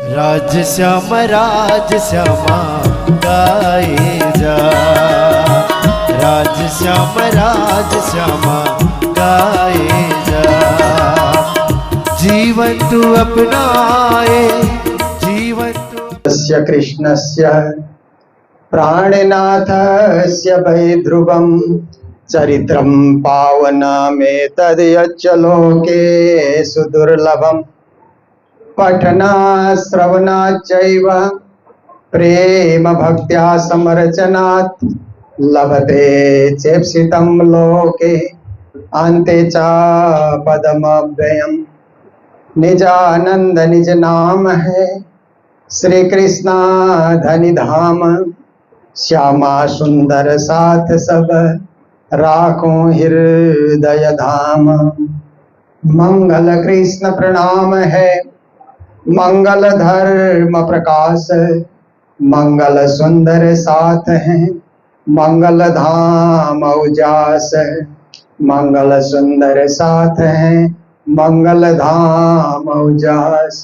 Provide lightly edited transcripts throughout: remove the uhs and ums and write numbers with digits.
राज श्यामा गाए जा, राज श्यामा गाए जा। जीवन तू अपनाए, जीवन तू कृष्णस्य प्राणनाथस्य वै ध्रुवं चरित्रं पावनमेतद्यच्च लोके सुदुर्लभम्। पठना श्रवणाच्चैव प्रेम भक्त्या समर्चनात् लभते चेप्सितं लोके अन्ते च पदमव्ययम्। निजानंद निज नाम है श्री कृष्णा धनि धाम। श्यामा सुंदर साथ सब राखो हृदय धाम। मंगल कृष्ण प्रणाम है, मंगल धर्म प्रकाश। मंगल सुंदर साथ है, मंगल धाम उजास। मंगल सुंदर साथ है, मंगल धाम उजास।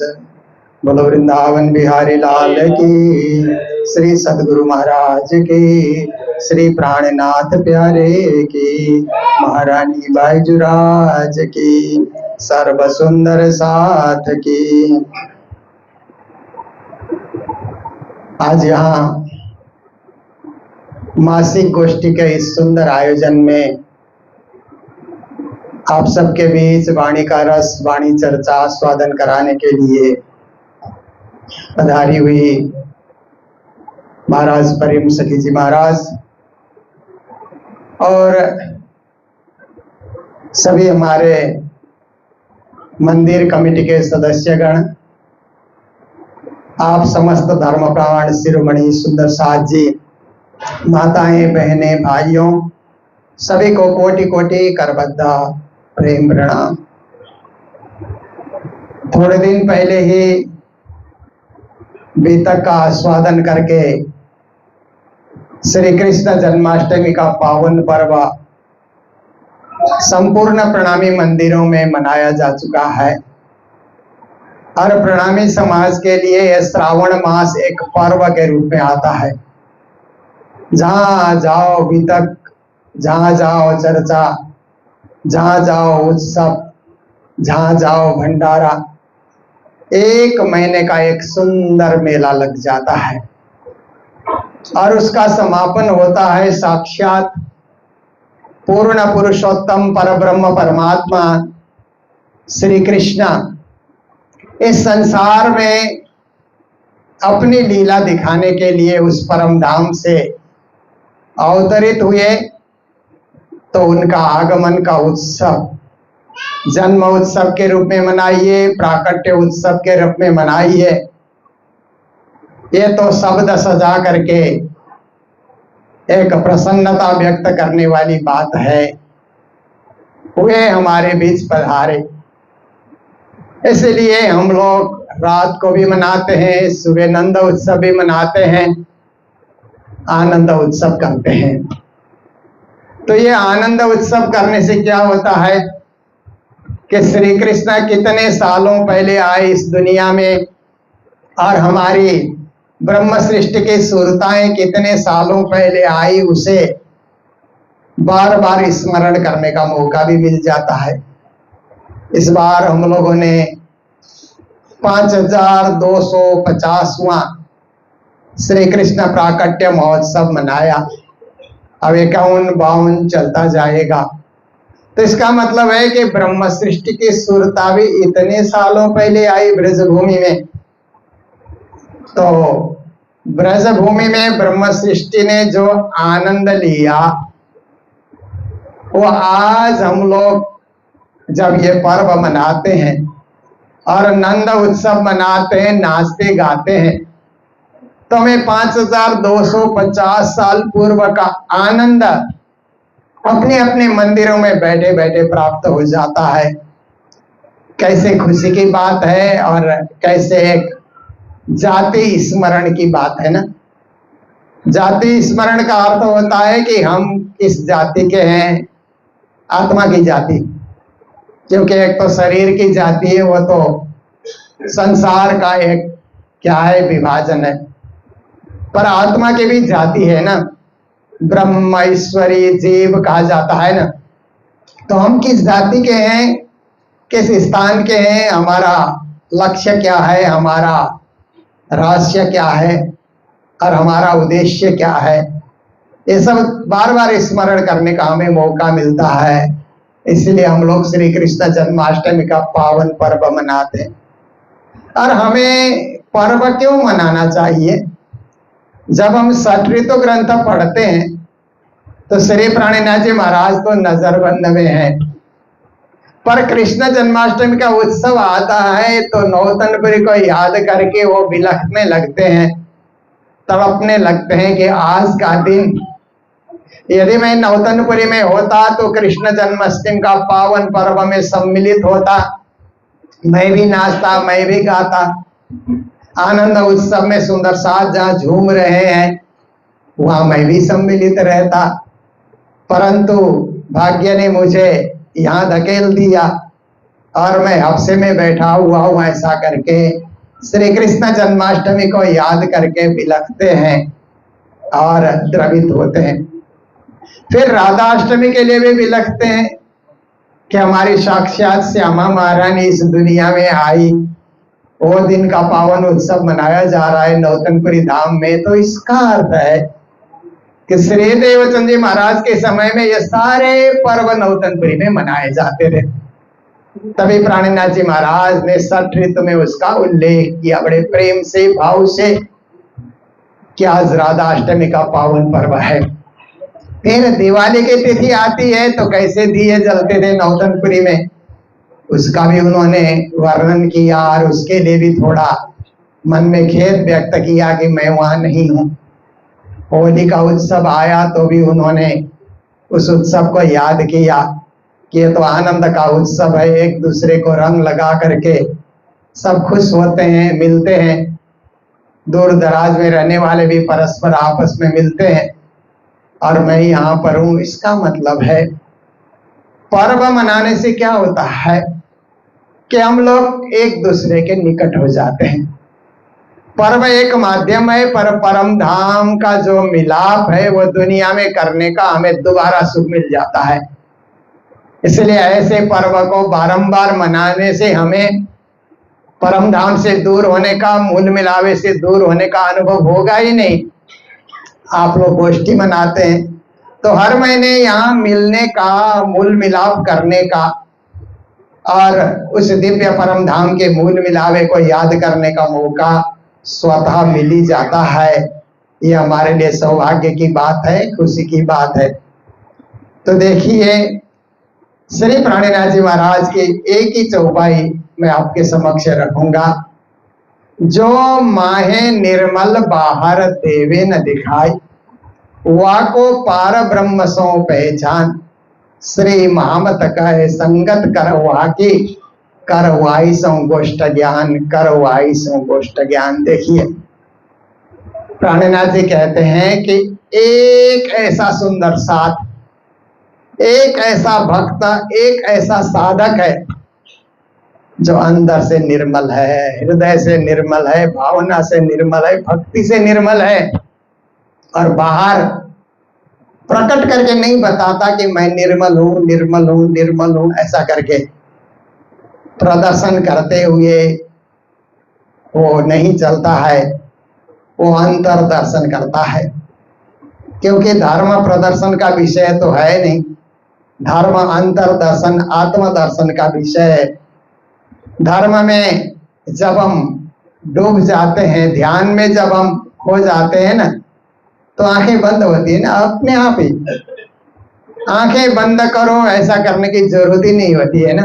बोलो वृंदावन बिहारी लाल की, श्री सदगुरु महाराज की, श्री प्राणनाथ प्यारे की, महारानी बाईजुराज की, सर्व सुंदर साथ की। आज यहाँ मासिक गोष्ठी के इस सुंदर आयोजन में आप सबके बीच वाणी का रस, वाणी चर्चा स्वादन कराने के लिए पधारी हुई महाराज प्रेम सखी जी महाराज और सभी हमारे मंदिर कमेटी के सदस्यगण, आप समस्त धर्मप्राण शिरोमणि सुंदर साथ जी, माताएं बहनें भाइयों, सभी को कोटि कोटि करबद्धा प्रेम प्रणाम। थोड़े दिन पहले ही बीतक का आस्वादन करके श्री कृष्ण जन्माष्टमी का पावन पर्व संपूर्ण प्रणामी मंदिरों में मनाया जा चुका है। और प्रणामी समाज के लिए यह श्रावण मास एक पर्व के रूप में आता है। जहाँ जाओ बीतक, जहाँ जाओ चर्चा, जहाँ जाओ उत्सव, जहाँ जाओ भंडारा, एक महीने का एक सुंदर मेला लग जाता है। और उसका समापन होता है साक्षात पूर्ण पुरुषोत्तम परब्रह्म परमात्मा श्री कृष्ण इस संसार में अपनी लीला दिखाने के लिए उस परम धाम से अवतरित हुए। तो उनका आगमन का उत्सव जन्म उत्सव के रूप में मनाइए, प्राकट्य उत्सव के रूप में मनाइए, ये तो शब्द सजा करके एक प्रसन्नता व्यक्त करने वाली बात है। वे हमारे बीच पधारे, इसलिए हम लोग रात को भी मनाते हैं, सुबह नंद उत्सव भी मनाते हैं, आनंद उत्सव करते हैं। तो ये आनंद उत्सव करने से क्या होता है कि श्री कृष्ण कितने सालों पहले आए इस दुनिया में और हमारी ब्रह्म सृष्टि की सुरताएं कितने सालों पहले आई, उसे बार बार स्मरण करने का मौका भी मिल जाता है। इस बार हम लोगों ने 5250वां श्री कृष्ण प्राकट्य महोत्सव मनाया। अब 51-52 चलता जाएगा। तो इसका मतलब है कि ब्रह्म सृष्टि की सुरता भी इतने सालों पहले आई ब्रजभूमि में। तो ब्रजभूमि में ब्रह्म सृष्टि ने जो आनंद लिया, वो आज हम लोग जब ये पर्व मनाते हैं और नंद उत्सव मनाते हैं, नाचते गाते हैं, तो हमें 5250 साल पूर्व का आनंद अपने अपने मंदिरों में बैठे बैठे प्राप्त हो जाता है। कैसे खुशी की बात है और कैसे एक जाति स्मरण की बात है ना। जाति स्मरण का अर्थ होता है कि हम किस जाति के हैं, आत्मा की जाति। क्योंकि एक तो शरीर की जाति है, वो तो संसार का एक क्या है, विभाजन है। पर आत्मा की भी जाति है ना, ब्रह्म ईश्वरी जीव कहा जाता है ना। तो हम किस जाति के हैं, किस स्थान के हैं, हमारा लक्ष्य क्या है, हमारा रहस्य क्या है और हमारा उद्देश्य क्या है, ये सब बार बार स्मरण करने का हमें मौका मिलता है। इसलिए हम लोग श्री कृष्ण जन्माष्टमी का पावन पर्व मनाते हैं। और हमें पर्व क्यों मनाना चाहिए? जब हम छठ ऋतु ग्रंथ पढ़ते हैं तो श्री प्राणीनाथ जी महाराज तो नजरबंद में है, पर कृष्ण जन्माष्टमी का उत्सव आता है तो नौतनपुरी को याद करके वो बिलखने लगते हैं, तड़पने लगते हैं कि आज का दिन यदि मैं नौतनपुरी में होता तो कृष्ण जन्माष्टमी का पावन पर्व में सम्मिलित होता, मैं भी नाचता, मैं भी गाता, आनंद उत्सव में सुंदर साथ जहाँ झूम रहे हैं वहां मैं भी सम्मिलित रहता। परंतु भाग्य ने मुझे यहाँ धकेल दिया और मैं हफ्से में बैठा हुआ हूँ। ऐसा करके श्री कृष्ण जन्माष्टमी को याद करके बिलखते हैं और द्रवित होते हैं। फिर राधाष्टमी के लिए भी बिलखते हैं कि हमारी साक्षात श्यामा महारानी इस दुनिया में आई, वो दिन का पावन उत्सव मनाया जा रहा है नौतनपुरी धाम में। तो इसका अर्थ है कि श्री देवचंद जी महाराज के समय में ये सारे पर्व नौतनपुरी में मनाए जाते थे। तभी प्राणीनाथ जी महाराज ने छठ ऋतु में उसका उल्लेख किया बड़े प्रेम से, भाव से, कि आज राधाष्टमी का पावन पर्व है। फिर दिवाली की तिथि आती है तो कैसे दिए जलते थे नौतनपुरी में, उसका भी उन्होंने वर्णन किया और उसके लिए भी थोड़ा मन में खेद व्यक्त किया कि मैं वहां नहीं हूं। होली का उत्सव आया तो भी उन्होंने उस उत्सव को याद किया कि ये तो आनंद का उत्सव है, एक दूसरे को रंग लगा करके सब खुश होते हैं, मिलते हैं। दूर दराज में रहने वाले भी परस्पर आपस में मिलते हैं और मैं यहाँ पर हूँ। इसका मतलब है पर्व मनाने से क्या होता है कि हम लोग एक दूसरे के निकट हो जाते हैं। पर्व एक माध्यम है, पर परम धाम का जो मिलाप है वो दुनिया में करने का हमें दोबारा सुख मिल जाता है। इसलिए ऐसे पर्व को बारंबार मनाने से हमें परम धाम से दूर होने का, मूल मिलावे से दूर होने का अनुभव होगा ही नहीं। आप लोग गोष्ठी मनाते हैं तो हर महीने यहाँ मिलने का, मूल मिलाप करने का और उस दिव्य परम धाम के मूल मिलावे को याद करने का मौका स्वतः मिल ही जाता है। ये हमारे लिए सौभाग्य की बात है, खुशी की बात है। तो देखिए श्री प्राणीनाथ जी महाराज की एक ही चौपाई मैं आपके समक्ष रखूंगा। जो माहे निर्मल बाहर देवे न दिखाई, वाको पार ब्रह्म सो पहचान, श्री महामत कहे संगत करवा की, करवाई सो गोष्ठ ज्ञान, करवाई सो गोष्ठ ज्ञान। देखिए प्राणीनाथ जी कहते हैं कि एक ऐसा सुंदर साथ, एक ऐसा भक्त, एक ऐसा साधक है जो अंदर से निर्मल है, हृदय से निर्मल है, भावना से निर्मल है, भक्ति से निर्मल है और बाहर प्रकट करके नहीं बताता कि मैं निर्मल हूं, निर्मल हूं, निर्मल हूं, ऐसा करके प्रदर्शन करते हुए वो नहीं चलता है। वो अंतर दर्शन करता है, क्योंकि धर्म प्रदर्शन का विषय तो है नहीं। धर्म अंतर दर्शन, आत्म दर्शन का विषय है। धर्म में जब हम डूब जाते हैं, ध्यान में जब हम खो जाते हैं ना, तो आंखें बंद होती है ना अपने आप ही। आंखें बंद करो ऐसा करने की जरूरत ही नहीं होती है ना।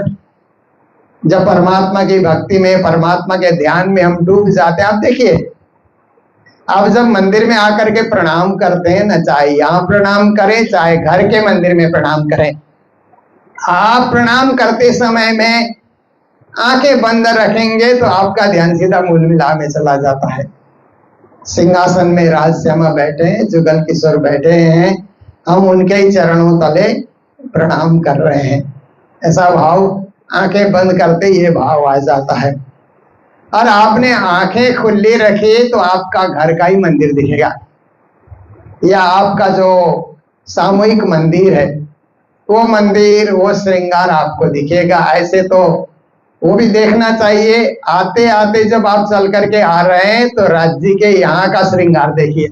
जब परमात्मा की भक्ति में, परमात्मा के ध्यान में हम डूब जाते हैं। आप देखिए, आप जब मंदिर में आकर के प्रणाम करते हैं ना, चाहे यहाँ प्रणाम करें चाहे घर के मंदिर में प्रणाम करें, आप प्रणाम करते समय में आंखें बंद रखेंगे तो आपका ध्यान सीधा मूल मिलाप में चला जाता है। सिंहासन में राजश्यामा बैठे हैं, जुगल किशोर बैठे हैं, हम उनके ही चरणों तले प्रणाम कर रहे हैं। ऐसा भाव आंखें बंद करते ये भाव आ जाता है। और आपने आंखें खुली रखी तो आपका घर का ही मंदिर दिखेगा, या आपका जो सामूहिक मंदिर है वो मंदिर, वो श्रृंगार आपको दिखेगा। ऐसे तो वो भी देखना चाहिए। आते आते जब आप चल करके आ रहे हैं तो राज्य के यहाँ का श्रृंगार देखिए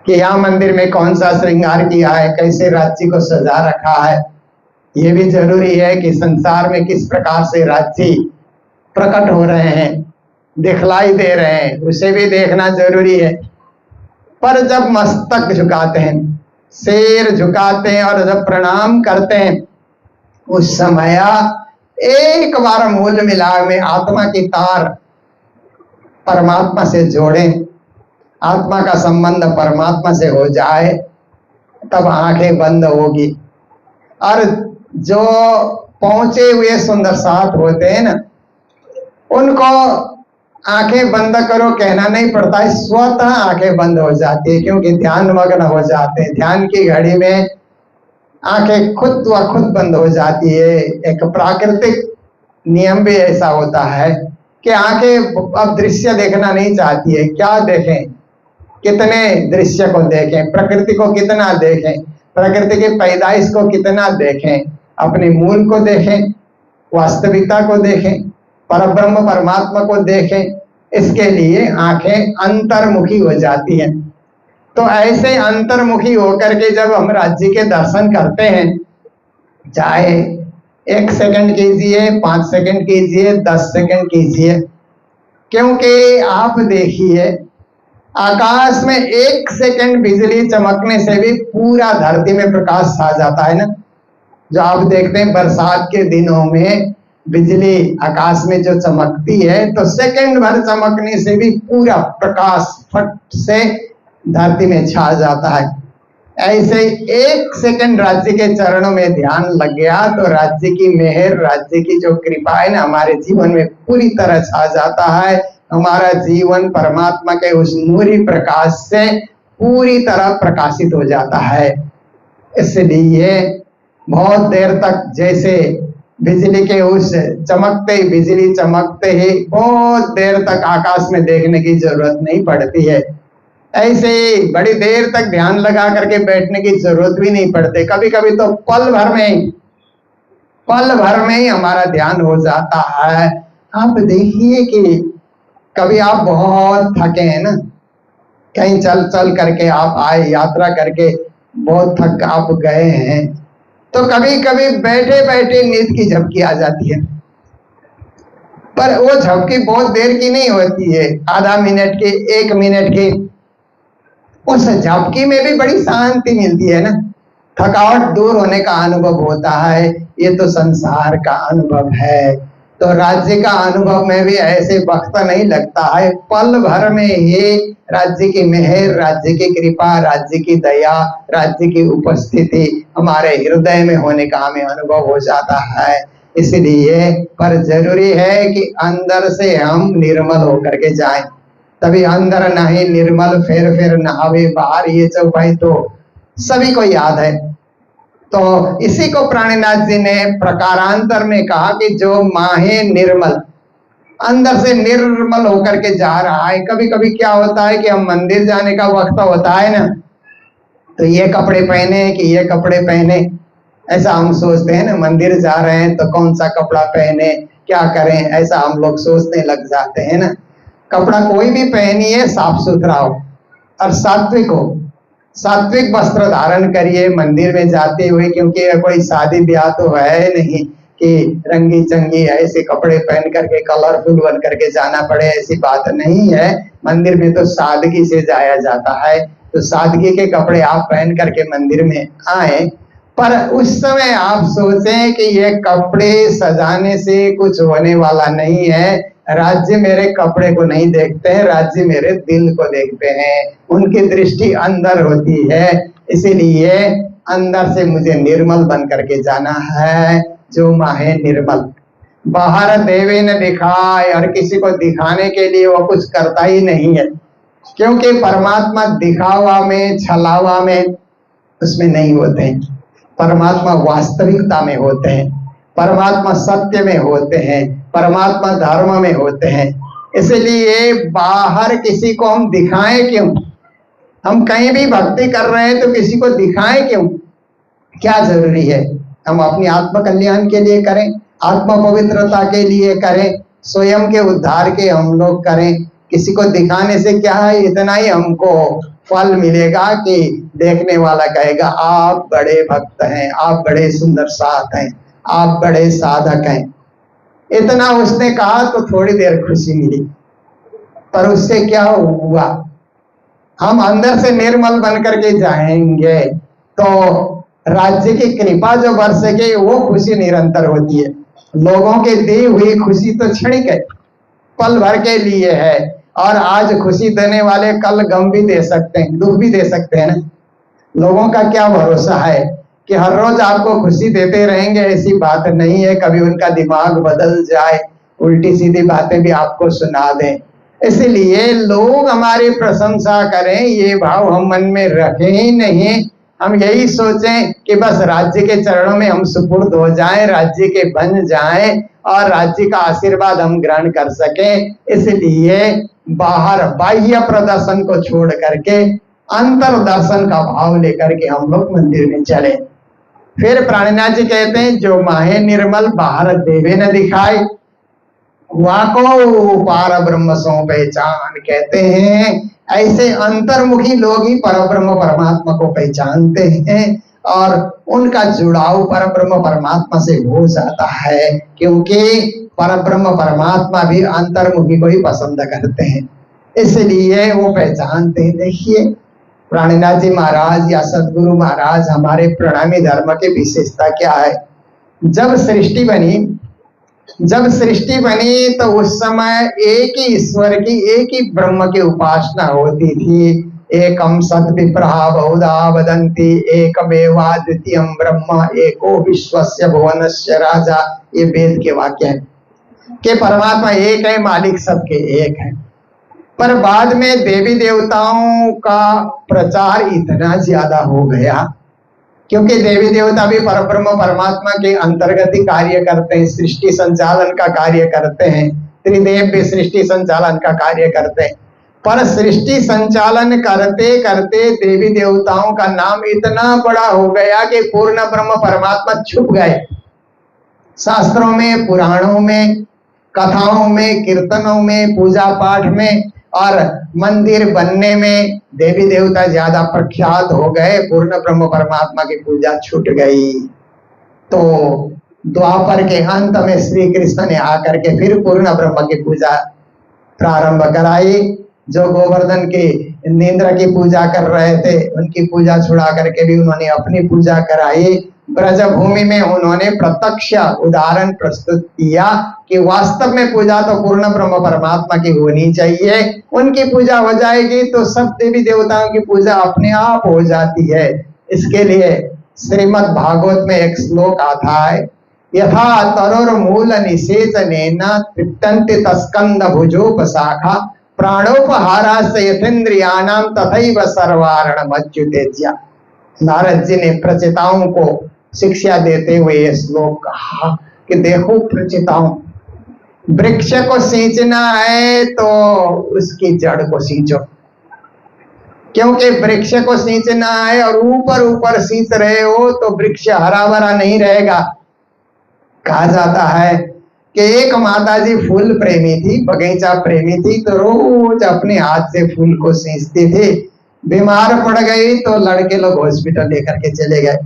कि यहाँ मंदिर में कौन सा श्रृंगार किया है, कैसे राज्य को सजा रखा है। ये भी जरूरी है कि संसार में किस प्रकार से राज्य प्रकट हो रहे हैं, दिखलाई दे रहे हैं, उसे भी देखना जरूरी है। पर जब मस्तक झुकाते हैं, सिर झुकाते हैं और जब प्रणाम करते हैं, उस समय एक बार मूल मिलाप में आत्मा की तार परमात्मा से जोड़ें, आत्मा का संबंध परमात्मा से हो जाए, तब आंखें बंद होगी। और जो पहुंचे हुए सुंदर साथ होते हैं ना, उनको आंखें बंद करो कहना नहीं पड़ता है, स्वतः आंखें बंद हो जाती है, क्योंकि ध्यान मग्न हो जाते हैं। ध्यान की घड़ी में आंखें खुद व खुद बंद हो जाती है। एक प्राकृतिक नियम भी ऐसा होता है कि आंखें अब दृश्य देखना नहीं चाहती है। क्या देखें, कितने दृश्य को देखें, प्रकृति को कितना देखें, प्रकृति की पैदाइश को कितना देखें, अपने मूल को देखें, वास्तविकता को देखें, परब्रह्म परमात्मा को देखें। इसके लिए आंखें अंतर्मुखी हो जाती हैं। तो ऐसे अंतर्मुखी होकर के जब हम राज्य के दर्शन करते हैं, चाहे 1 सेकंड कीजिए, 5 सेकंड कीजिए, 10 सेकंड कीजिए, क्योंकि आप देखिए आकाश में 1 सेकंड बिजली चमकने से भी पूरा धरती में प्रकाश छा जाता है ना। जो आप देखते हैं बरसात के दिनों में बिजली आकाश में जो चमकती है, तो सेकंड भर चमकने से भी पूरा प्रकाश फट से धरती में छा जाता है। ऐसे 1 सेकंड राज्य के चरणों में ध्यान लग गया तो राज्य की मेहर, राज्य की जो कृपा है ना, हमारे जीवन में पूरी तरह छा जाता है। हमारा जीवन परमात्मा के उस नूरी प्रकाश से पूरी तरह प्रकाशित हो जाता है। इसलिए बहुत देर तक जैसे बिजली के उस बिजली चमकते ही बहुत देर तक आकाश में देखने की जरूरत नहीं पड़ती है। ऐसे ही बड़ी देर तक ध्यान लगा करके बैठने की जरूरत भी नहीं पड़ती। कभी कभी तो पल भर में ही हमारा ध्यान हो जाता है। आप देखिए कि कभी आप बहुत थके हैं ना, कहीं चल करके आप आए, यात्रा करके बहुत थक आप गए हैं, तो कभी कभी बैठे बैठे नींद की झपकी आ जाती है। पर वो झपकी बहुत देर की नहीं होती है, आधा मिनट की, 1 मिनट की। उस झपकी में भी बड़ी शांति मिलती है ना, थकावट दूर होने का अनुभव होता है। ये तो संसार का अनुभव है। तो राज्य का अनुभव में भी ऐसे वक्त नहीं लगता है, पल भर में ही राज्य की मेहर, राज्य की कृपा, राज्य की दया, राज्य की उपस्थिति हमारे हृदय में होने का हमें अनुभव हो जाता है। इसलिए पर जरूरी है कि अंदर से हम निर्मल होकर के जाएं, तभी अंदर नहीं निर्मल फिर नहावे बाहर, ये चौपाई तो सभी को याद है। तो इसी को प्राणीनाथ जी ने प्रकारांतर में कहा कि जो माहे निर्मल, अंदर से निर्मल होकर के जा रहा है। कभी कभी क्या होता है कि हम मंदिर जाने का वक्त होता है ना, तो ये कपड़े पहने कि ये कपड़े पहने, ऐसा हम सोचते हैं ना। मंदिर जा रहे हैं तो कौन सा कपड़ा पहने, क्या करें, ऐसा हम लोग सोचने लग जाते हैं ना। कपड़ा कोई भी पहनिए साफ सुथरा हो और सात्विक हो, सात्विक वस्त्र धारण करिए मंदिर में जाते हुए, क्योंकि कोई शादी ब्याह तो है नहीं कि रंगी चंगी ऐसे कपड़े पहन करके कलरफुल बन करके जाना पड़े, ऐसी बात नहीं है। मंदिर में तो सादगी से जाया जाता है, तो सादगी के कपड़े आप पहन करके मंदिर में आए। पर उस समय आप सोचें कि ये कपड़े सजाने से कुछ होने वाला नहीं है। राज्य मेरे कपड़े को नहीं देखते हैं, राज्य मेरे दिल को देखते हैं। उनकी दृष्टि अंदर होती है, इसीलिए अंदर से मुझे निर्मल बन करके जाना है। जो माहे निर्मल, बाहर देवे न दिखाए, और किसी को दिखाने के लिए वो कुछ करता ही नहीं है, क्योंकि परमात्मा दिखावा में, छलावा में उसमें नहीं होते हैं। परमात्मा वास्तविकता में होते हैं, परमात्मा सत्य में होते हैं। परमात्मा धर्म में होते हैं। इसलिए बाहर किसी को हम दिखाएं क्यों? हम कहीं भी भक्ति कर रहे हैं तो किसी को दिखाएं क्यों? क्या जरूरी है? हम अपनी आत्म कल्याण के लिए करें, आत्म पवित्रता के लिए करें, स्वयं के उद्धार के हम लोग करें। किसी को दिखाने से क्या है, इतना ही हमको फल मिलेगा कि देखने वाला कहेगा आप बड़े भक्त हैं, आप बड़े सुंदर साथ हैं, आप बड़े साधक हैं। इतना उसने कहा तो थोड़ी देर खुशी मिली, पर उससे क्या हुआ? हम अंदर से निर्मल बन करके जाएंगे तो राज्य की कृपा जो बरसेगी वो खुशी निरंतर होती है। लोगों के दी हुई खुशी तो क्षणिक है, पल भर के लिए है, और आज खुशी देने वाले कल गम भी दे सकते हैं, दुख भी दे सकते हैं ना। लोगों का क्या भरोसा है कि हर रोज आपको खुशी देते रहेंगे? ऐसी बात नहीं है, कभी उनका दिमाग बदल जाए, उल्टी सीधी बातें भी आपको सुना दें। इसलिए लोग हमारी प्रशंसा करें ये भाव हम मन में रखें ही नहीं। हम यही सोचें कि बस राज्य के चरणों में हम सुपुर्द हो जाएं, राज्य के बन जाएं और राज्य का आशीर्वाद हम ग्रहण कर सकें। इसलिए बाहर बाह्य प्रदर्शन को छोड़ करके अंतर दर्शन का भाव लेकर के हम लोग मंदिर में चले। फिर प्राणनाथ जी कहते हैं जो माहे निर्मल बाहर देवे न दिखाए, वाको पार ब्रह्म सो पहचान। कहते हैं ऐसे अंतर्मुखी लोग ही परब्रह्म परमात्मा को पहचानते हैं और उनका जुड़ाव परब्रह्म परमात्मा से हो जाता है, क्योंकि परब्रह्म परमात्मा भी अंतर्मुखी को ही पसंद करते हैं, इसलिए वो पहचानते हैं। देखिए प्राणनाथ जी महाराज या सदगुरु महाराज हमारे प्रणामी धर्म की विशेषता क्या है? जब सृष्टि बनी तो उस समय एक ही ईश्वर की, एक ही ब्रह्म की उपासना होती थी। एकम सत विप्रहा बहुधा वदन्ति एकमेवा द्वितीयम ब्रह्म एको विश्वस्य भुवनस्य राजा। ये वेद के वाक्य है कि परमात्मा एक है, मालिक सबके एक है। पर बाद में देवी देवताओं का प्रचार इतना ज्यादा हो गया, क्योंकि देवी देवता भी परब्रह्म परमात्मा के अंतर्गत ही कार्य करते हैं, सृष्टि संचालन का कार्य करते हैं। त्रिदेव भी सृष्टि संचालन का कार्य करते हैं। पर सृष्टि संचालन करते करते देवी देवताओं का नाम इतना बड़ा हो गया कि पूर्ण ब्रह्म परमात्मा छुप गए। शास्त्रों में, पुराणों में, कथाओं में, कीर्तनों में, पूजा पाठ में और मंदिर बनने में देवी देवता ज्यादा प्रख्यात हो गए, पूर्ण ब्रह्म परमात्मा की पूजा छूट गई। तो द्वापर के अंत में श्री कृष्ण ने आकर के फिर पूर्ण ब्रह्म की पूजा प्रारंभ कराई। जो गोवर्धन के इंद्र की पूजा कर रहे थे उनकी पूजा छुड़ा करके भी उन्होंने अपनी पूजा कराई। ब्रज भूमि में उन्होंने प्रत्यक्ष उदाहरण प्रस्तुत किया कि वास्तव में पूजा तो पूर्ण ब्रह्म परमात्मा की होनी चाहिए। उनकी पूजा हो जाएगी तो सब देवी देवताओं की पूजा अपने आप हो जाती है। इसके लिए श्रीमद् भागवत में एक श्लोक आता है, यथा तरोर मूल निषेचनेन तिष्ठन्ति तस्कंद भुजोपशाखा प्राणोपहारा से यथेन्द्रियाणाम तथैव सर्वारणम अच्युतेज्या। नारद जी ने प्रचिताओं को शिक्षा देते हुए ये श्लोक कहा कि देखो प्रचिताओं, वृक्ष को सींचना है तो उसकी जड़ को सींचो, क्योंकि वृक्ष को सींचना है और ऊपर ऊपर सींच रहे हो तो वृक्ष हरा भरा नहीं रहेगा। कहा जाता है कि एक माताजी फूल प्रेमी थी, बगीचा प्रेमी थी, तो रोज अपने हाथ से फूल को सींचती थी। बीमार पड़ गई तो लड़के लोग हॉस्पिटल लेकर के चले गए।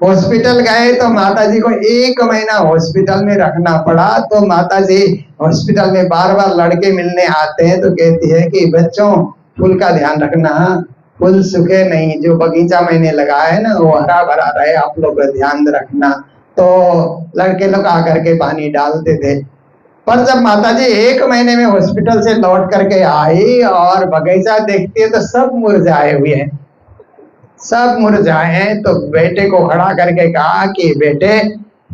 हॉस्पिटल गए तो माताजी को 1 महीना हॉस्पिटल में रखना पड़ा। तो माताजी हॉस्पिटल में बार बार लड़के मिलने आते हैं तो कहती है कि बच्चों फूल का ध्यान रखना, फूल सूखे नहीं, जो बगीचा मैंने लगाया है ना वो हरा भरा रहे, आप लोग ध्यान रखना। तो लड़के लोग आकर के पानी डालते थे। पर जब माताजी 1 महीने में हॉस्पिटल से लौट करके आई और बगीचा देखती है तो सब मुरझाए हुए हैं, सब मुरझाए हैं। तो बेटे को खड़ा करके कहा कि बेटे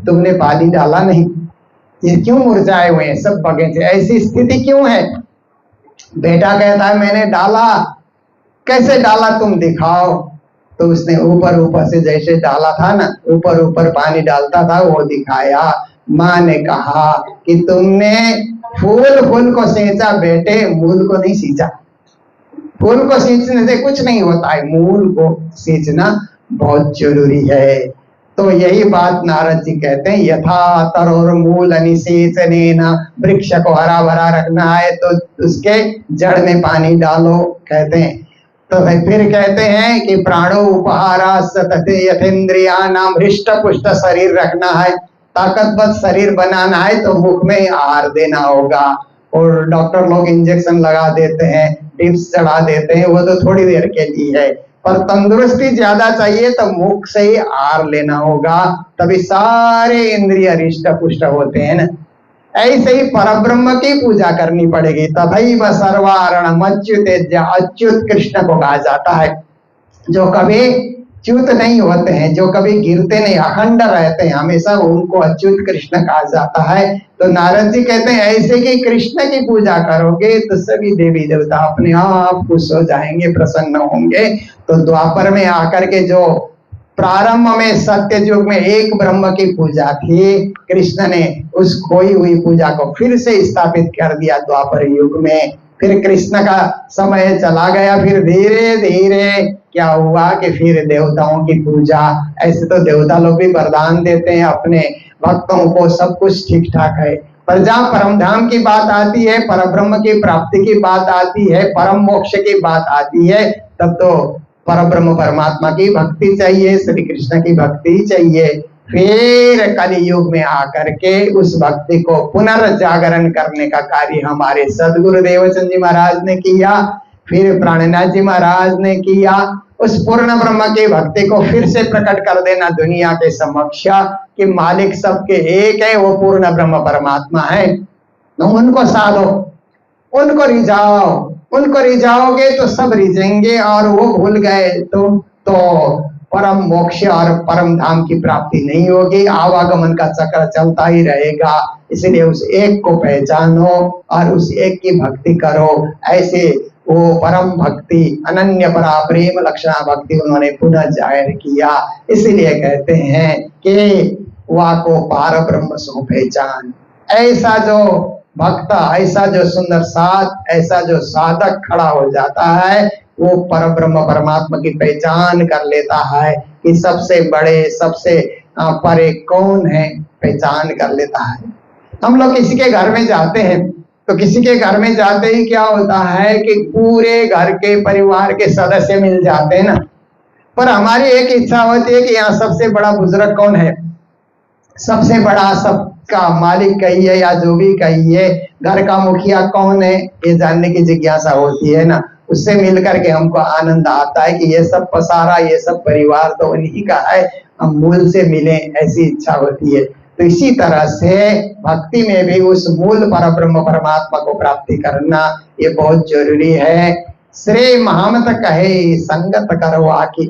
तुमने पानी डाला नहीं, ये क्यों मुरझाए हुए हैं सब बगीचे, ऐसी स्थिति क्यों है? बेटा कहता है मैंने डाला। कैसे डाला तुम दिखाओ। तो उसने ऊपर ऊपर से जैसे डाला था ना, ऊपर ऊपर पानी डालता था वो दिखाया। माँ ने कहा कि तुमने फूल को सींचा बेटे, मूल को नहीं सींचा। फूल को सींचने से कुछ नहीं होता है, मूल को सींचना बहुत जरूरी है। तो यही बात नारद जी कहते हैं, यथा तरोर मूल निषेचनेन, वृक्ष को हरा भरा रखना है तो उसके जड़ में पानी डालो, कहते हैं। तो भाई फिर कहते हैं कि प्राणो उपहारा सतते यथेन्द्रिया नाम, हृष्ट पुष्ट शरीर रखना है, ताकतवर शरीर बनाना है तो मुख में आहार देना होगा। और डॉक्टर लोग इंजेक्शन लगा देते हैं, टिप्स चढ़ा देते हैं, वो तो थोड़ी देर के लिए है, पर तंदुरुस्ती ज्यादा चाहिए तो मुख से ही आहार लेना होगा, तभी सारे इंद्रिय हृष्ट पुष्ट होते हैं ना। ऐसे ही परब्रह्म की पूजा करनी पड़ेगी। तथैव सर्वारणम अच्युतेज्य, अच्युत कृष्ण को कहा जाता है, जो कभी च्युत नहीं होते हैं, जो कभी गिरते नहीं, अखंड रहते हैं हमेशा, उनको अच्युत कृष्ण कहा जाता है। तो नारद जी कहते हैं ऐसे कि कृष्ण की पूजा करोगे तो सभी देवी देवता अपने आप खुश हो जाएंगे, प्रसन्न होंगे। तो द्वापर में आकर के जो प्रारंभ में सत्य युग में एक ब्रह्म की पूजा थी, कृष्ण ने उस खोई हुई पूजा को फिर से स्थापित कर दिया द्वापर युग में। फिर कृष्ण का समय चला गया, फिर धीरे धीरे क्या हुआ कि फिर देवताओं की पूजा, ऐसे तो देवता लोग भी वरदान देते हैं अपने भक्तों को, सब कुछ ठीक ठाक है, पर जहाँ परम धाम की बात आती है, परब्रह्म की प्राप्ति की बात आती है, परम मोक्ष की बात आती है, तब तो परब्रह्म परमात्मा की भक्ति चाहिए, श्री कृष्ण की भक्ति चाहिए। फिर कलयुग में आकर के उस भक्ति को पुनर्जागरण करने का कार्य हमारे सदगुरु देवचंद जी महाराज ने किया, फिर प्राणनाथ जी महाराज ने किया। उस पूर्ण ब्रह्म की भक्ति को फिर से प्रकट कर देना दुनिया के समक्ष कि मालिक सबके एक है, वो पूर्ण ब्रह्म परमात्मा है। तो उनको साधो, उनको रिझाओ, उनको रिझाओगे तो सब रिझेंगे, और वो भूल गए तो परम मोक्ष और परम धाम की प्राप्ति नहीं होगी, आवागमन का चक्र चलता ही रहेगा। इसलिए उस एक को पहचानो और उस एक की भक्ति करो। ऐसे वो परम भक्ति, अनन्य परा प्रेम लक्षणा भक्ति उन्होंने पुनः जाहिर किया। इसलिए कहते हैं कि वाको पार ब्रह्म सो पहचान। ऐसा जो भक्त, ऐसा जो सुंदर साथ, ऐसा जो साधक खड़ा हो जाता है, वो परब्रह्म परमात्मा की पहचान कर लेता है कि सबसे बड़े, सबसे परे कौन है, पहचान कर लेता है। हम लोग किसी के घर में जाते हैं तो किसी के घर में जाते ही क्या होता है कि पूरे घर के परिवार के सदस्य मिल जाते हैं ना, पर हमारी एक इच्छा होती है कि यहाँ सबसे बड़ा बुजुर्ग कौन है, सबसे बड़ा सबका मालिक कहिए या जो भी कहिए, घर का मुखिया कौन है, ये जानने की जिज्ञासा होती है ना। उससे मिलकर के हमको आनंद आता है कि ये सब पसारा, ये सब परिवार तो उन्हीं का है, हम मूल से मिले, ऐसी इच्छा होती है। तो इसी तरह से भक्ति में भी उस मूल परब्रह्म परमात्मा को प्राप्ति करना ये बहुत जरूरी है। श्री महामत कहे संगत करवा की,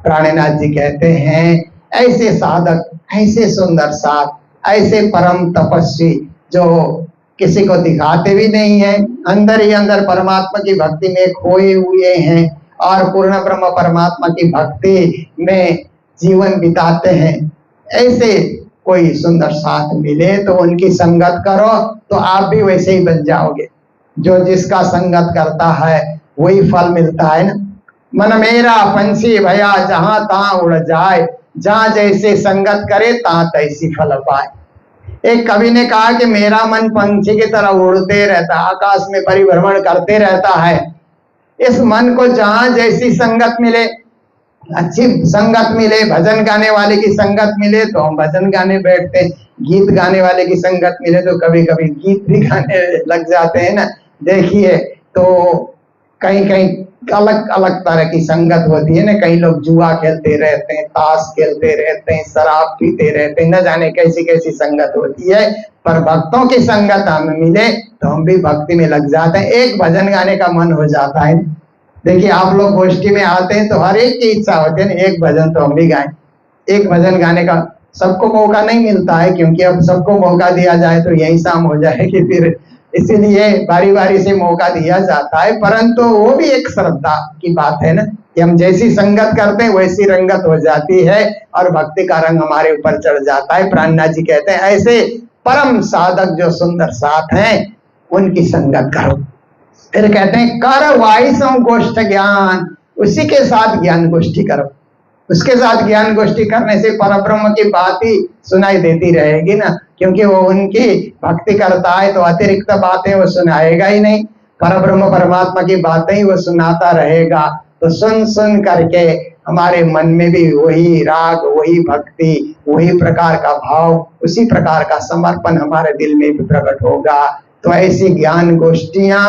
प्राणनाथ जी कहते हैं ऐसे साधक, ऐसे सुंदर साथ, ऐसे परम तपस्वी जो किसी को दिखाते भी नहीं है, अंदर ही अंदर परमात्मा की भक्ति में खोए हुए हैं और पूर्ण ब्रह्म परमात्मा की भक्ति में जीवन बिताते हैं, ऐसे कोई सुंदर साथ मिले तो उनकी संगत करो तो आप भी वैसे ही बन जाओगे। जो जिसका संगत करता है वही फल मिलता है ना। मन मेरा पंछी भया जहां तहां उड़ जाए, जहां जैसे संगत करे तहां तैसी फल पाए। एक कवि ने कहा कि मेरा मन पंछी की तरह उड़ते रहता, आकाश में परिभ्रमण करते रहता है। इस मन को जहां जैसी संगत मिले, अच्छी संगत मिले, भजन गाने वाले की संगत मिले तो हम भजन गाने बैठते, गीत गाने वाले की संगत मिले तो कभी कभी गीत भी गाने लग जाते हैं ना। देखिए तो कहीं कहीं अलग अलग तरह की संगत होती है ना। कई लोग जुआ खेलते रहते हैं, ताश खेलते रहते हैं, शराब पीते रहते हैं, न जाने कैसी कैसी संगत होती है। पर भक्तों की संगत हमें मिले तो हम भी भक्ति में लग जाते हैं, एक भजन गाने का मन हो जाता है। देखिए आप लोग गोष्ठी में आते हैं तो हर एक की इच्छा होती है ना, एक भजन तो हम भी गाएं। एक भजन गाने का सबको मौका नहीं मिलता है, क्योंकि अब सबको मौका दिया जाए तो यही शाम हो जाएगी फिर, इसीलिए बारी बारी से मौका दिया जाता है। परंतु वो भी एक श्रद्धा की बात है ना, कि हम जैसी संगत करते हैं वैसी रंगत हो जाती है और भक्ति का रंग हमारे ऊपर चढ़ जाता है। प्राणनाथ जी कहते हैं ऐसे परम साधक जो सुंदर साथ हैं उनकी संगत करो। फिर कहते हैं कर वाइसों गोष्ठ ज्ञान, उसी के साथ ज्ञान गोष्ठी करो। उसके साथ ज्ञान गोष्ठी करने से परब्रह्म की बात ही सुनाई देती रहेगी ना, क्योंकि वो उनकी भक्ति करता है तो अतिरिक्त बातें वो सुनाएगा ही नहीं, परब्रह्म परमात्मा की बातें ही वो सुनाता रहेगा। तो सुन सुन करके हमारे मन में भी वही राग, वही भक्ति, वही प्रकार का भाव, उसी प्रकार का समर्पण हमारे दिल में भी प्रकट होगा। तो ऐसी ज्ञान गोष्ठियां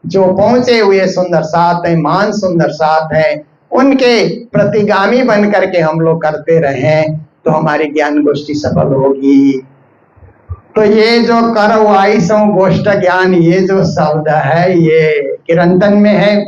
जो पहुंचे हुए सुंदर साथ हैं, मान सुंदर साथ हैं, उनके प्रतिगामी बन करके हम लोग करते रहें तो हमारी ज्ञान गोष्ठी सफल होगी। तो ये जो कर वाइसों गोष्ठ ज्ञान, ये जो शब्द है ये किरंतन में है,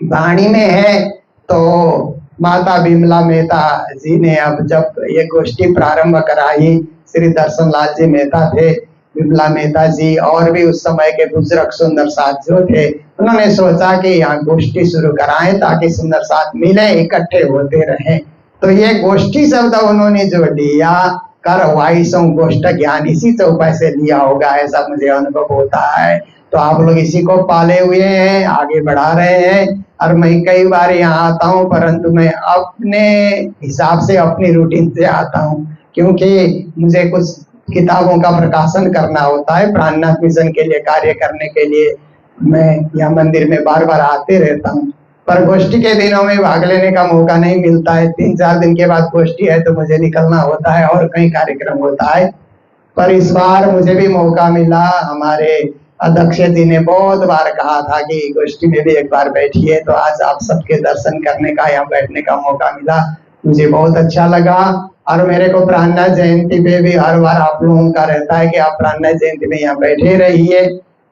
वाणी में है। तो माता बिमला मेहता जी ने अब जब ये गोष्ठी प्रारंभ कराई, श्री दर्शन लाल जी मेहता थे, बिमला मेहता जी और भी उस समय के बुजुर्ग सुंदर साथ जो थे, उन्होंने सोचा कि यहाँ गोष्ठी शुरू कराएं ताकि सुंदर साथ मिले, इकट्ठे होते रहें। तो ये गोष्ठी शब्द उन्होंने जो लिया, कर वाइसों गोष्ठ ज्ञान, इसी चौपाई से लिया होगा, ऐसा मुझे अनुभव होता है। तो आप लोग इसी को पाले हुए हैं, आगे बढ़ा रहे हैं। और मैं कई बार यहाँ आता हूँ, परंतु मैं अपने हिसाब से, अपनी रूटीन से आता हूँ, क्योंकि मुझे कुछ किताबों का प्रकाशन करना होता है। प्राणनाथ मिशन के लिए कार्य करने के लिए मैं यहाँ मंदिर में बार बार आते रहता हूँ, पर गोष्ठी के दिनों में भाग लेने का मौका नहीं मिलता है। 3-4 दिन के बाद गोष्ठी है तो मुझे निकलना होता है और कई कार्यक्रम होता है। पर इस बार मुझे भी मौका मिला। हमारे अध्यक्ष जी ने बहुत बार कहा था कि गोष्ठी में भी एक बार बैठिए, तो आज आप सबके दर्शन करने का, यहाँ बैठने का मौका मिला, मुझे बहुत अच्छा लगा। और मेरे को प्राणनाथ जयंती पे भी हर बार आप लोगों का रहता है कि आप प्राणनाथ जयंती में यहाँ बैठे रहिए,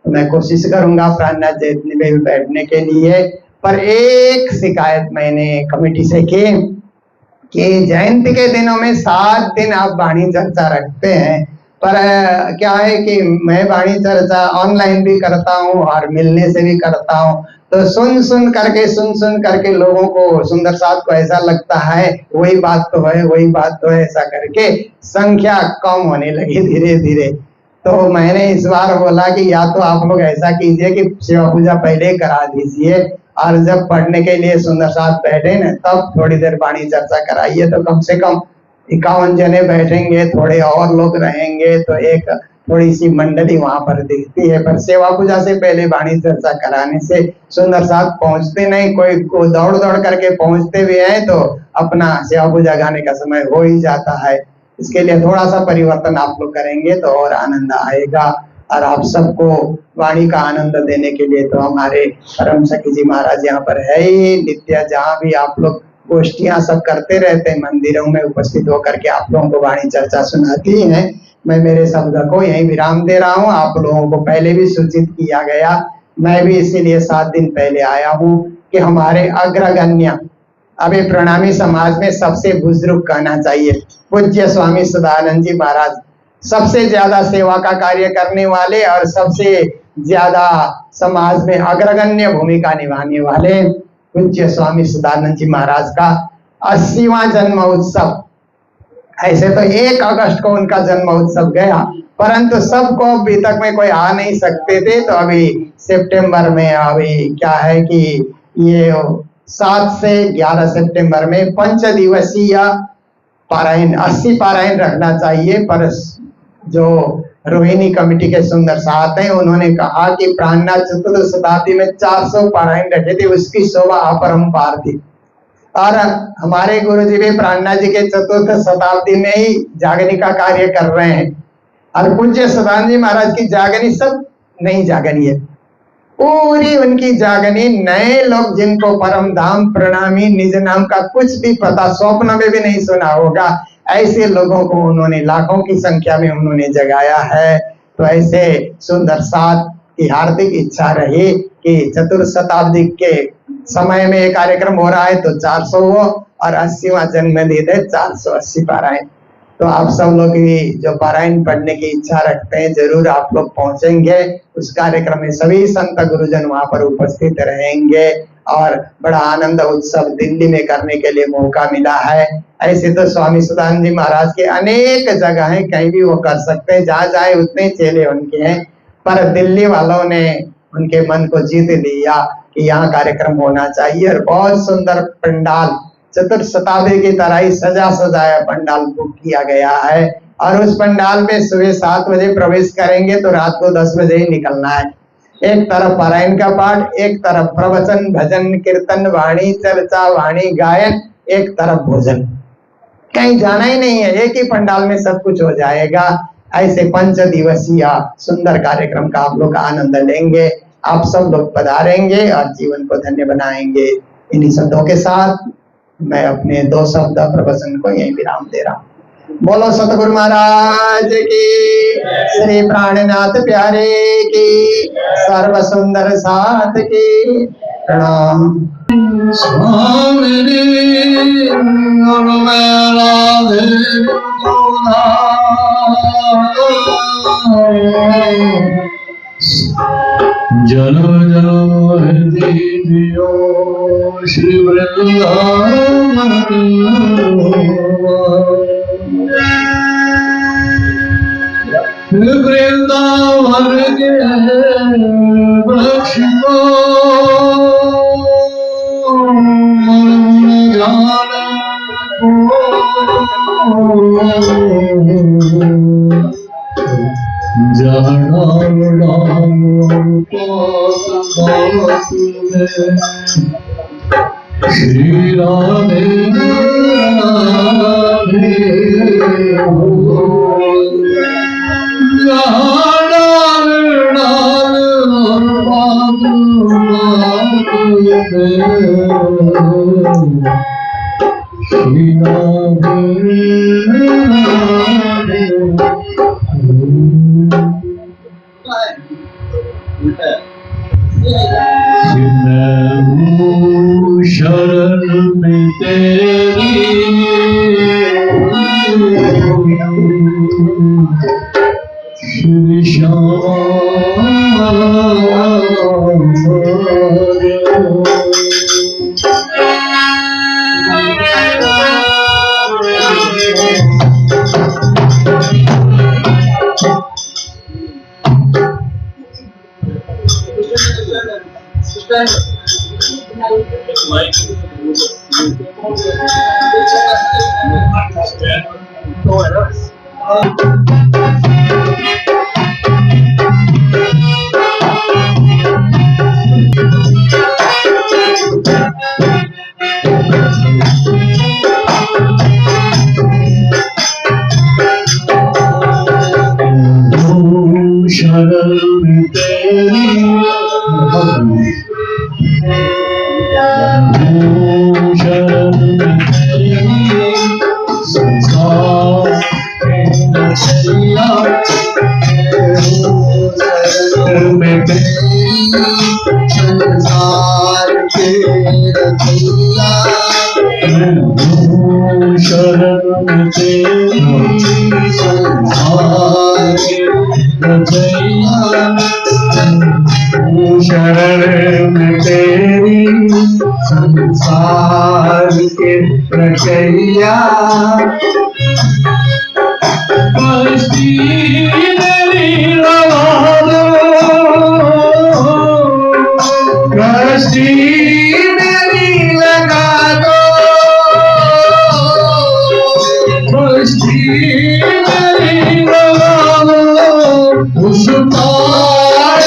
तो मैं कोशिश करूंगा प्राणनाथ जयंती में भी बैठने के लिए। पर एक शिकायत मैंने कमेटी से की कि जयंती के दिनों में 7 दिन आप वाणी चर्चा रखते हैं, पर क्या है कि मैं वाणी चर्चा ऑनलाइन भी करता हूँ और मिलने से भी करता हूँ, तो सुन सुन करके लोगों को, सुंदर साथ को ऐसा लगता है वही बात तो है, वही बात तो है, ऐसा करके संख्या कम होने लगी धीरे धीरे। तो मैंने इस बार बोला कि या तो आप लोग ऐसा कीजिए कि सेवा पूजा पहले करा दीजिए और जब पढ़ने के लिए सुंदर साथ बैठे न तब थोड़ी देर वाणी चर्चा कराइए, तो कम से कम 51 जने बैठेंगे, थोड़े और लोग रहेंगे तो एक थोड़ी सी मंडली वहां पर दिखती है। पर सेवा पूजा से पहले वाणी चर्चा कराने से सुंदर साथ पहुंचते नहीं, कोई को दौड़ दौड़ करके पहुंचते भी है तो अपना सेवा पूजा गाने का समय हो ही जाता है। इसके लिए थोड़ा सा परिवर्तन आप लोग करेंगे तो और आनंद आएगा। और आप सबको वाणी का आनंद देने के लिए तो हमारे परम सखी जी महाराज यहाँ पर है ही नित्य, जहाँ भी आप लोग गोष्ठियां सब करते रहते हैं, मंदिरों में उपस्थित होकर के आप लोगों को वाणी चर्चा सुनाती हैं। मैं मेरे शब्द को यहीं विराम दे रहा हूँ। आप लोगों को पहले भी सूचित किया गया, मैं भी इसीलिए 7 दिन पहले आया हूँ कि हमारे अग्रगण्य, अभी प्रणामी समाज में सबसे बुजुर्ग कहना चाहिए, पूज्य स्वामी सदानंद जी महाराज, सबसे ज्यादा सेवा का कार्य करने वाले और सबसे ज्यादा समाज में अग्रगण्य भूमिका निभाने वाले पूज्य स्वामी सदानंद जी महाराज का 80वां जन्म उत्सव। ऐसे तो 1 अगस्त को उनका जन्म उत्सव गया, परंतु सबको अभी तक में कोई आ नहीं सकते थे, तो अभी सितंबर में, अभी क्या है कि ये 7 से 11 सितंबर में 5 दिवसीय पारायण, 80 पारायण रखना चाहिए। पर जो रोहिणी कमेटी के सुंदर साथ हैं, उन्होंने कहा कि प्राणनाथ चतुर्थ शताब्दी में 400 पारायण रखे थे, उसकी शोभा अपरंपार थी। और हमारे गुरु जी भी प्राणनाथ जी के चतुर्थ शताब्दी में ही जागनी का कार्य कर रहे हैं। और पूज्य सदानंद जी महाराज की जागनी सब नई जागनी है, पूरी उनकी जागनी नए लोग जिनको परम धाम प्रणामी निज नाम का कुछ भी पता, स्वप्न में भी नहीं सुना होगा, ऐसे लोगों को उन्होंने लाखों की संख्या में उन्होंने जगाया है। तो ऐसे सुंदर साथ की हार्दिक इच्छा रही कि चतुर्थ शताब्दी के समय में ये कार्यक्रम हो रहा है तो 400 हो और 80वां जन्म दिन है 480 पारायण। तो आप सब लोग भी जो पारायण पढ़ने की इच्छा रखते हैं जरूर आप लोग पहुंचेंगे। उस कार्यक्रम में सभी संत गुरुजन वहां पर उपस्थित रहेंगे और बड़ा आनंद उत्सव दिल्ली में करने के लिए मौका मिला है। ऐसे तो स्वामी सुदान जी महाराज के अनेक जगह हैं, कहीं भी वो कर सकते हैं, जहाँ जाए उतने चेले उनके हैं, पर दिल्ली वालों ने उनके मन को जीत लिया कि यहाँ कार्यक्रम होना चाहिए। और बहुत सुंदर पंडाल चतुर्थ शताब्दी की तरह ही सजा सजाया पंडाल बुक किया गया है और उस पंडाल में सुबह 7 बजे प्रवेश करेंगे तो रात को 10 बजे ही निकलना है। एक तरफ पारायण का पाठ, एक तरफ प्रवचन, भजन, कीर्तन, वाणी, चर्चा, वाणी, गायन, एक तरफ भोजन। कहीं जाना ही नहीं है, एक ही पंडाल में सब कुछ हो जाएगा। ऐसे 5 दिवसीय सुंदर कार्यक्रम का आप लोग आनंद लेंगे। आप सब लोग पधारेंगे और जीवन को धन्य बनाएंगे। इन्हीं शब्दों के साथ मैं अपने 2 शब्द प्रवचन को यहीं विराम दे रहा हूँ। बोलो सतगुरु महाराज की, श्री प्राणनाथ प्यारे की, सर्व सुंदर साथ की प्रणाम। जन जन दीजियो श्री वृंदावन वृंदावन के वृक्ष को श्री राधे शरण में तेरी श्री श्याम शरण तेरी शरण में तेरी संसार के रचैया बस्ती मेरी लगा दो, बस्ती मेरी लगा दो, बस्ती मेरी लगा दो उस पार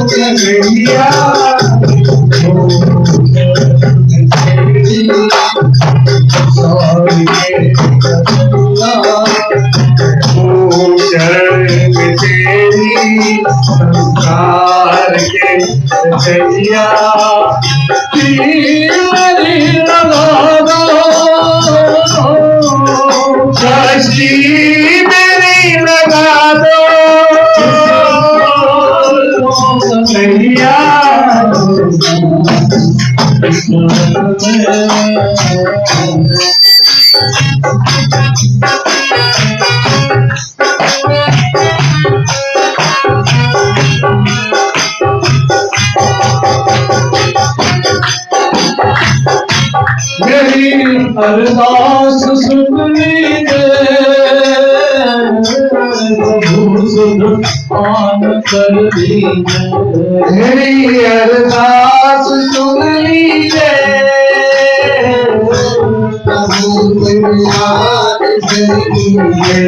कन्हैया संसार के रचैया कश्ती मेरी लगा दो कन्हैया अरदास सुन लीजिए, प्रभु सुन मान कर दीजिए। मेरी अरदास सुन लीजिए, प्रभु सुन मान कर दीजिए।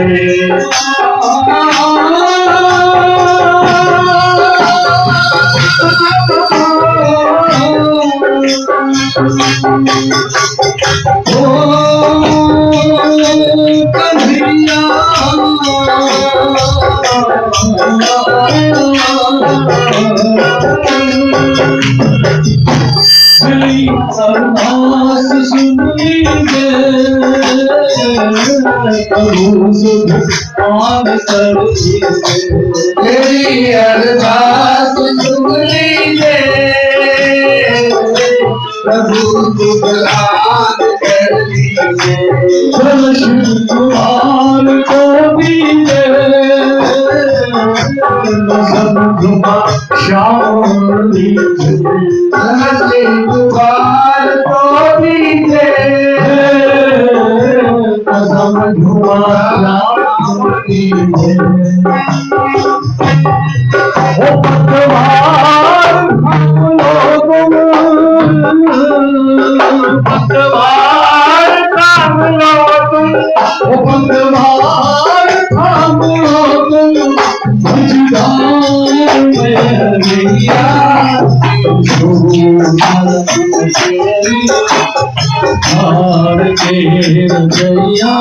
अरदास सुन लीजिए, प्रभु सुन मान कर दीजिए। मेरी अरदास सुन लीजिए, प्रभु सुन मान कर दीजिए। कुमार को दीजिए, सब घुमा श्याम दीजिए। कुमार को दीजिए, सब घुमा श्याम दीजिए। ओ पतवार हम लोग, पतवार थाम लो तुम, ओ पतवार थाम लो तुम। भुजदार में गैया हार के रजैया,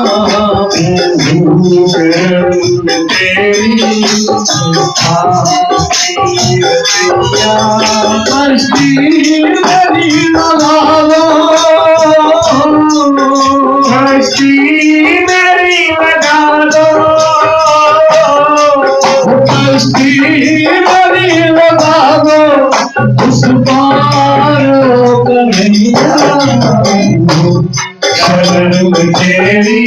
कश्ती मेरी लगा दो, कश्ती मेरी लगा दो, कश्ती मेरी लगा दो। उस पार कन्हैया, शरण तेरी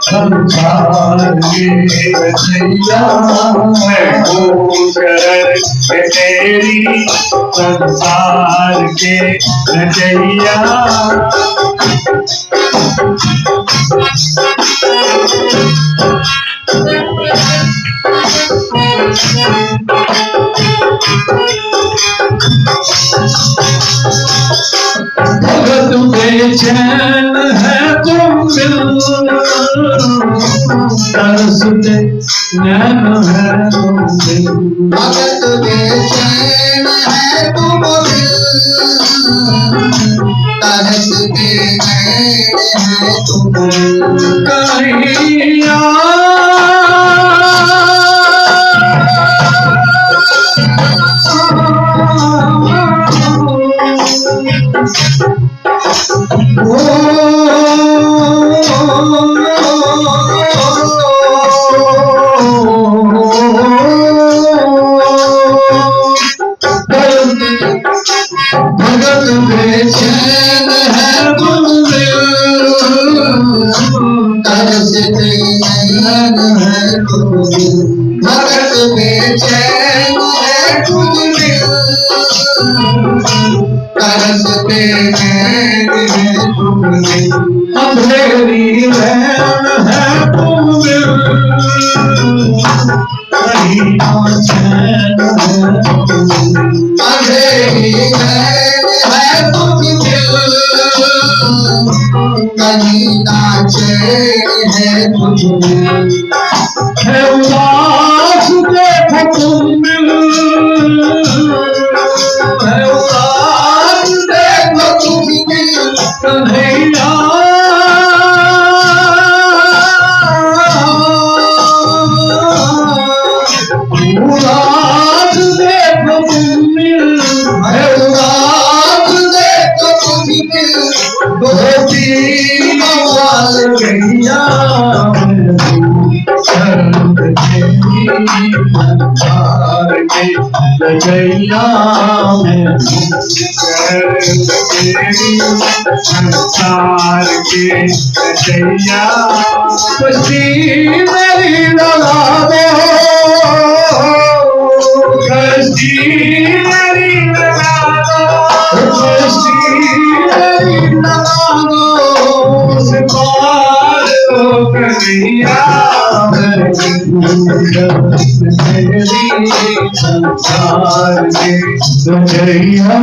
संसार के रचैया। मैं हूँ शरण तेरी संसार के रचैया। भगत बेचैन है तुम दिल, तरसते नैन है तुम दिल। भगत बेचैन है तुम दिल, तरसते नैन है तुम दिल। कन्हैया भगत बेचैन है तुम दिल, तरसते नैन है तुम दिल। भगत बेचैन है तुम दिल, तरसते नैन है तुम दिल। अंधेरी रैन है तुम दिल, कहीं ना चैन है तुम दिल। अंधेरी रैन है तुम दिल, कहीं ना चैन है तुम दिल। है उदास देखो तुम दिल, है उदास देखो तुम दिल। कन्हैया उदास देखो तुम दिल, है उदास देखो तुम दिल। धोती नवाज गैया, शरण तेरी संसार के रचैया। मैं शरण तेरी संसार के रचैया। कश्ती मेरी लगा दो, कश्ती मेरी लगा दो, कश्ती मेरी लगा दो। संसार के गजरिया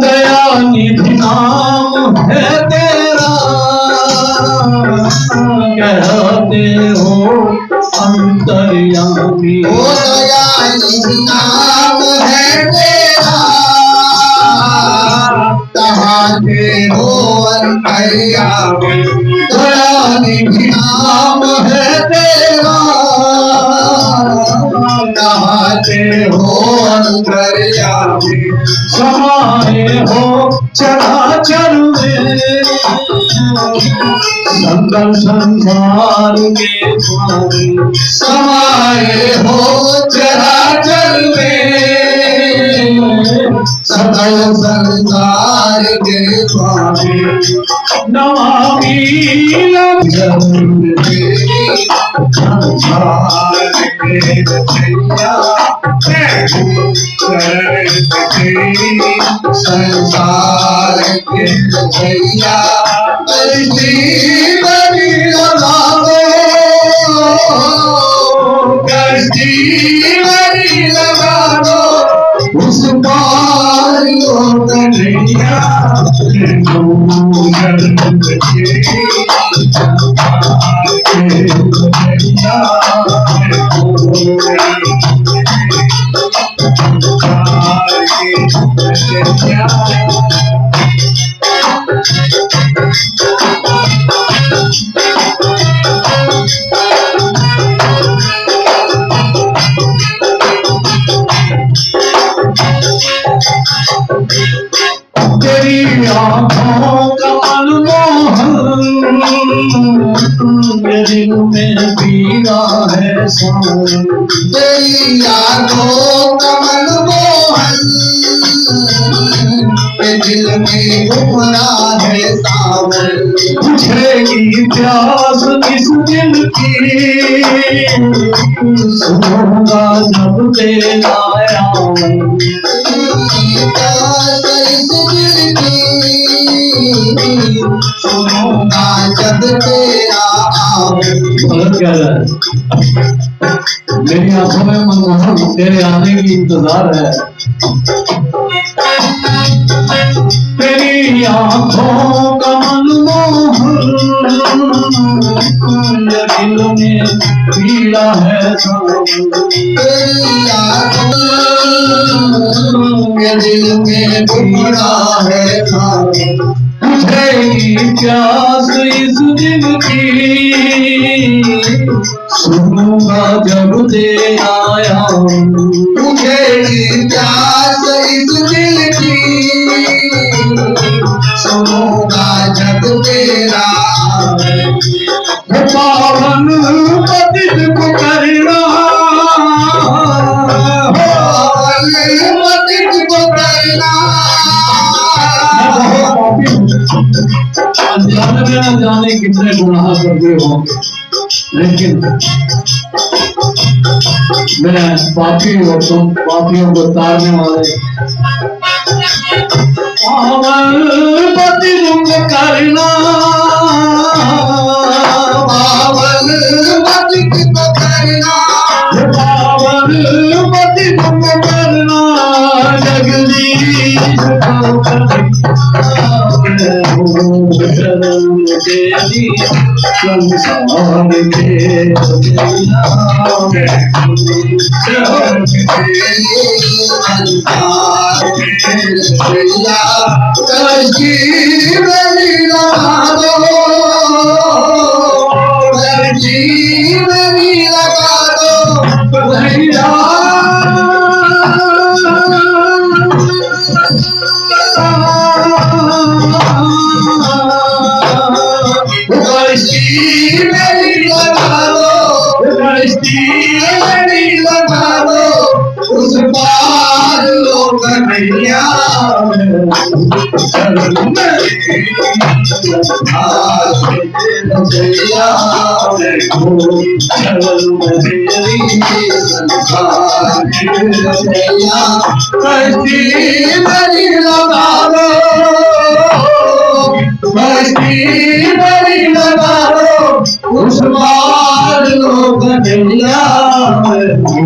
दया निधि नाम है तेरा कहते हो अंतर्यामी ओ दया निधि नाम है तेरा कहते हो अंतर्यामी दया निधि नाम है तेरा कहते हो अंतर्यामी समाये हो चराचर में संगल संसार के द्वारे समाये हो चराचर में सकल संसार के स्वामी नमामि संसार के रचैया संसार के रचैया कष्टी बड़ी लगा दो कष्टी बड़ी लगा दो उस पार को कन्हैया तेरी आँखों का मनमोहन मेरे दिल में पीरा है सावन तेरी यादों का मनमोहन के दिल में घुमरा है सावन बुझेगी प्यास इस दिल की सुनूंगा जब तेरा आवन सुनूंगा जब तेरा आवे गलत कह रहा है मेरी आंखों में मनमोहन तेरे आने की इंतजार है तेरी आंखों का मनमोहन दिल में पीड़ा है तेरी यादों के दिल में घुमरा है सावन बुझेगी प्यास इस दिल की सुनूंगा जब तेरा आवन मुझे प्यास इस दिल की सुनूंगा जब तेरा आवे पावन पतित को करना पतित को करना अनजाने में न जाने कितने गुनाह करते होंगे लेकिन मैं पापी और तुम पापियों को तारने वाले पावन पतित को करना पावन पतित को करना पावन पतित को करना जगदीश को तेरी संसार के उस पार लोग कन्हैया उस बार लोग दुनिया में